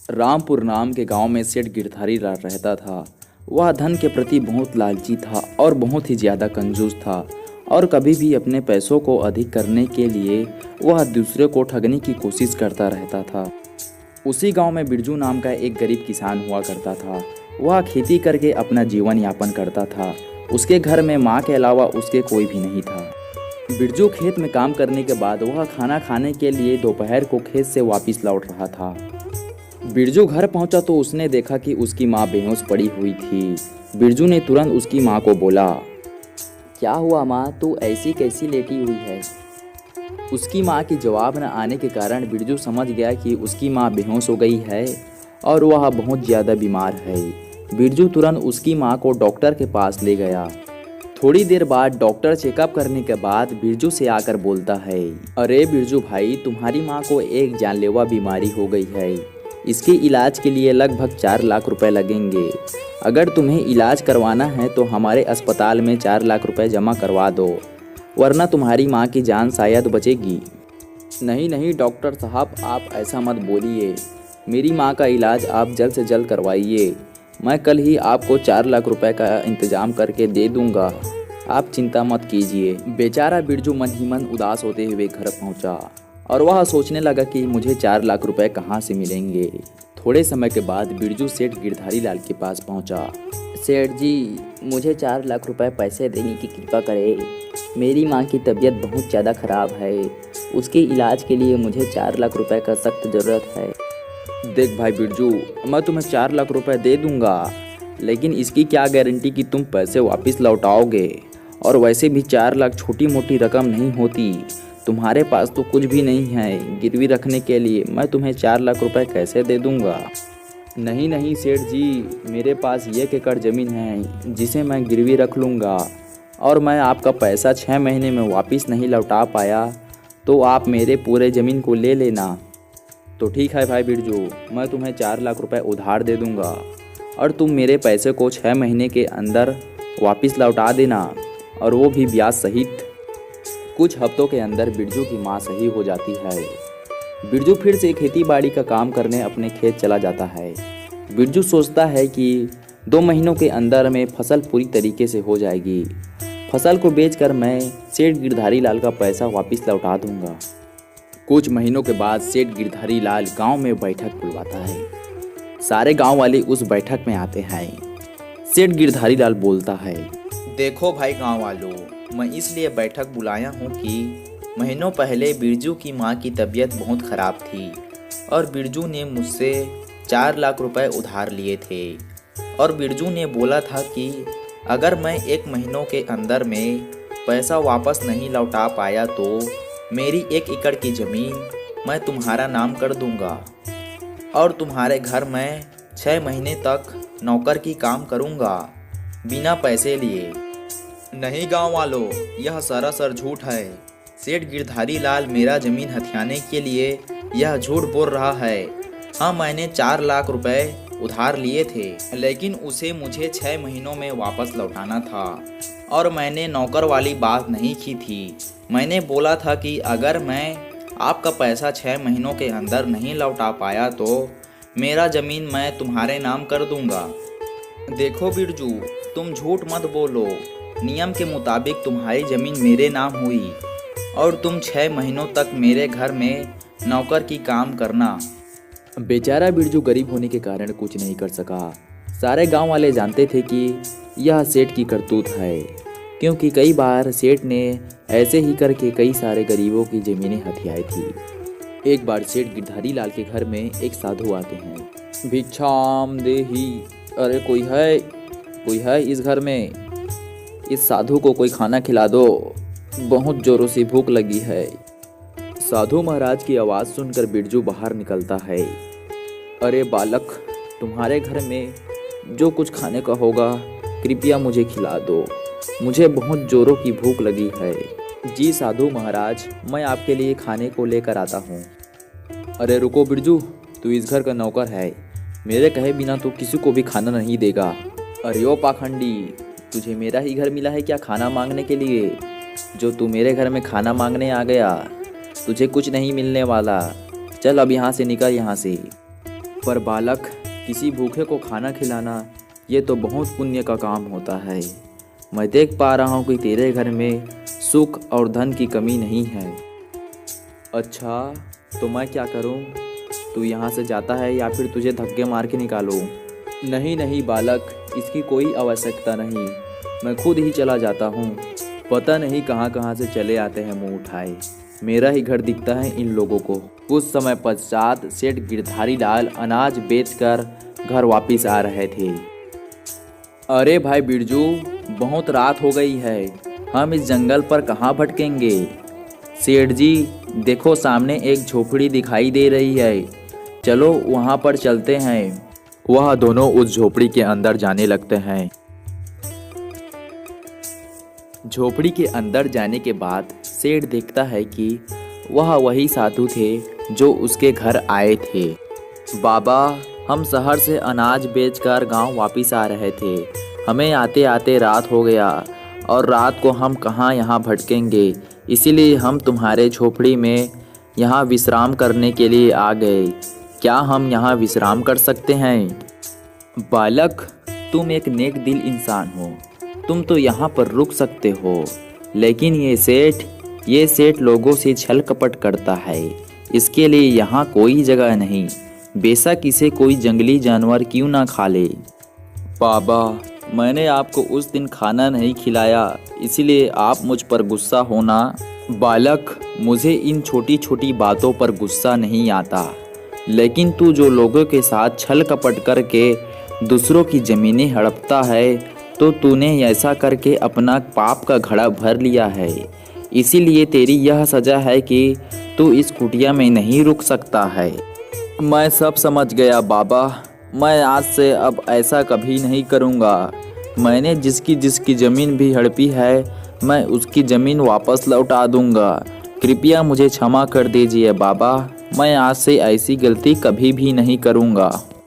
रामपुर नाम के गांव में सेठ गिरधारी लाल रहता था। वह धन के प्रति बहुत लालची था और बहुत ही ज़्यादा कंजूस था और कभी भी अपने पैसों को अधिक करने के लिए वह दूसरे को ठगने की कोशिश करता रहता था। उसी गांव में बिरजू नाम का एक गरीब किसान हुआ करता था। वह खेती करके अपना जीवन यापन करता था। उसके घर में माँ के अलावा उसके कोई भी नहीं था। बिरजू खेत में काम करने के बाद वह खाना खाने के लिए दोपहर को खेत से वापस लौट रहा था। बिरजू घर पहुंचा तो उसने देखा कि उसकी माँ बेहोश पड़ी हुई थी। बिरजू ने तुरंत उसकी माँ को बोला, क्या हुआ माँ, तू ऐसी कैसी लेटी हुई है? उसकी माँ के जवाब न आने के कारण बिरजू समझ गया कि उसकी माँ बेहोश हो गई है और वह बहुत ज़्यादा बीमार है। बिरजू तुरंत उसकी माँ को डॉक्टर के पास ले गया। थोड़ी देर बाद डॉक्टर चेकअप करने के बाद बिरजू से आकर बोलता है, अरे बिरजू भाई, तुम्हारी माँ को एक जानलेवा बीमारी हो गई है। इसके इलाज के लिए लगभग 4 लाख रुपए लगेंगे। अगर तुम्हें इलाज करवाना है तो हमारे अस्पताल में 4 लाख रुपए जमा करवा दो, वरना तुम्हारी माँ की जान शायद बचेगी। नहीं नहीं डॉक्टर साहब, आप ऐसा मत बोलिए। मेरी माँ का इलाज आप जल्द से जल्द करवाइए। मैं कल ही आपको 4 लाख रुपए का इंतजाम करके दे दूंगा, आप चिंता मत कीजिए। बेचारा बिरजू मन ही मन उदास होते हुए घर पहुंचा और वह सोचने लगा कि मुझे 4 लाख रुपए कहाँ से मिलेंगे। थोड़े समय के बाद बिरजू सेठ गिरधारी लाल के पास पहुंचा। सेठ जी, मुझे 4 लाख रुपए पैसे देने की कृपा करें। मेरी माँ की तबीयत बहुत ज़्यादा ख़राब है। उसके इलाज के लिए मुझे 4 लाख रुपए का सख्त ज़रूरत है। देख भाई बिरजू, मैं तुम्हें 4 लाख रुपए दे दूंगा, लेकिन इसकी क्या गारंटी कि तुम पैसे वापस लौटाओगे। और वैसे भी 4 लाख छोटी मोटी रकम नहीं होती। तुम्हारे पास तो कुछ भी नहीं है गिरवी रखने के लिए। मैं तुम्हें 4 लाख रुपए कैसे दे दूंगा। नहीं नहीं सेठ जी, मेरे पास 1 एकड़ ज़मीन है जिसे मैं गिरवी रख लूँगा, और मैं आपका पैसा 6 महीने में वापस नहीं लौटा पाया तो आप मेरे पूरे ज़मीन को ले लेना। तो ठीक है भाई बिरजू, मैं तुम्हें 4 लाख रुपए उधार दे दूंगा और तुम मेरे पैसे को 6 महीने के अंदर वापस लौटा देना, और वो भी ब्याज सहित। कुछ हफ्तों के अंदर बिरजू की माँ सही हो जाती है। बिरजू फिर से खेती बाड़ी का काम करने अपने खेत चला जाता है। बिरजू सोचता है कि 2 महीनों के अंदर में फसल पूरी तरीके से हो जाएगी। फसल को बेचकर मैं सेठ गिरधारी लाल का पैसा वापस लौटा दूंगा। कुछ महीनों के बाद सेठ गिरधारी लाल गांव में बैठक बुलवाता है। सारे गांव वाले उस बैठक में आते हैं। सेठ गिरधारी लाल बोलता है, देखो भाई गांव वालों, मैं इसलिए बैठक बुलाया हूँ कि महीनों पहले बिरजू की माँ की तबीयत बहुत ख़राब थी और बिरजू ने मुझसे 4 लाख रुपए उधार लिए थे, और बिरजू ने बोला था कि अगर मैं 1 महीनों के अंदर में पैसा वापस नहीं लौटा पाया तो मेरी 1 एकड़ की ज़मीन मैं तुम्हारा नाम कर दूंगा और तुम्हारे घर में 6 महीने तक नौकर की काम करूंगा बिना पैसे लिए। नहीं गांव वालों, यह सरासर झूठ है। सेठ गिरधारी लाल मेरा ज़मीन हथियाने के लिए यह झूठ बोल रहा है। हाँ, मैंने 4 लाख रुपए उधार लिए थे, लेकिन उसे मुझे 6 महीनों में वापस लौटाना था, और मैंने नौकर वाली बात नहीं की थी। मैंने बोला था कि अगर मैं आपका पैसा 6 महीनों के अंदर नहीं लौटा पाया तो मेरा ज़मीन मैं तुम्हारे नाम कर दूंगा। देखो बिरजू, तुम झूठ मत बोलो। नियम के मुताबिक तुम्हारी ज़मीन मेरे नाम हुई और तुम 6 महीनों तक मेरे घर में नौकर की काम करना। बेचारा बिरजू गरीब होने के कारण कुछ नहीं कर सका। सारे गांव वाले जानते थे कि यह सेठ की करतूत है, क्योंकि कई बार सेठ ने ऐसे ही करके कई सारे गरीबों की ज़मीनें हथियाई थी। एक बार सेठ गिरधारी लाल के घर में एक साधु आते हैं। भिक्षाम देही, अरे कोई है इस घर में? इस साधु को कोई खाना खिला दो, बहुत जोरों से भूख लगी है। साधु महाराज की आवाज़ सुनकर बिरजू बाहर निकलता है। अरे बालक, तुम्हारे घर में जो कुछ खाने का होगा कृपया मुझे खिला दो, मुझे बहुत जोरों की भूख लगी है। जी साधु महाराज, मैं आपके लिए खाने को लेकर आता हूँ। अरे रुको बिरजू, तू इस घर का नौकर है, मेरे कहे बिना तो किसी को भी खाना नहीं देगा। अरे ओ पाखंडी, तुझे मेरा ही घर मिला है क्या खाना मांगने के लिए? जो तू मेरे घर में खाना मांगने आ गया, तुझे कुछ नहीं मिलने वाला। चल अब यहाँ से निकल यहाँ से। पर बालक, किसी भूखे को खाना खिलाना ये तो बहुत पुण्य का काम होता है। मैं देख पा रहा हूँ कि तेरे घर में सुख और धन की कमी नहीं है। अच्छा, तो मैं क्या करूँ? तू यहाँ से जाता है या फिर तुझे धक्के मार के निकालूं? नहीं नहीं बालक, इसकी कोई आवश्यकता नहीं, मैं खुद ही चला जाता हूँ। पता नहीं कहाँ कहाँ से चले आते हैं मुंह उठाए। मेरा ही घर दिखता है इन लोगों को। कुछ समय पश्चात सेठ गिरधारी लाल अनाज बेचकर घर वापिस आ रहे थे। अरे भाई बिरजू, बहुत रात हो गई है, हम इस जंगल पर कहाँ भटकेंगे? सेठ जी, देखो सामने एक झोपड़ी दिखाई दे रही है, चलो वहाँ पर चलते हैं। वह दोनों उस झोपड़ी के अंदर जाने लगते हैं। झोपड़ी के अंदर जाने के बाद सेठ देखता है कि वह वही साधु थे जो उसके घर आए थे। बाबा, हम शहर से अनाज बेचकर गांव वापिस आ रहे थे। हमें आते आते रात हो गया और रात को हम कहाँ यहाँ भटकेंगे, इसीलिए हम तुम्हारे झोपड़ी में यहाँ विश्राम करने के लिए आ गए। क्या हम यहाँ विश्राम कर सकते हैं? बालक, तुम एक नेक दिल इंसान हो, तुम तो यहाँ पर रुक सकते हो, लेकिन ये सेठ लोगों से छल कपट करता है, इसके लिए यहाँ कोई जगह नहीं, बेशक इसे कोई जंगली जानवर क्यों ना खा ले। बाबा, मैंने आपको उस दिन खाना नहीं खिलाया, इसीलिए आप मुझ पर गुस्सा होना। बालक, मुझे इन छोटी छोटी बातों पर गुस्सा नहीं आता, लेकिन तू जो लोगों के साथ छल कपट करके दूसरों की ज़मीनें हड़पता है, तो तूने ऐसा करके अपना पाप का घड़ा भर लिया है। इसीलिए तेरी यह सज़ा है कि तू इस कुटिया में नहीं रुक सकता है। मैं सब समझ गया बाबा, मैं आज से अब ऐसा कभी नहीं करूँगा। मैंने जिसकी ज़मीन भी हड़पी है, मैं उसकी ज़मीन वापस लौटा दूँगा। कृपया मुझे क्षमा कर दीजिए बाबा, मैं आज से ऐसी गलती कभी भी नहीं करूँगा।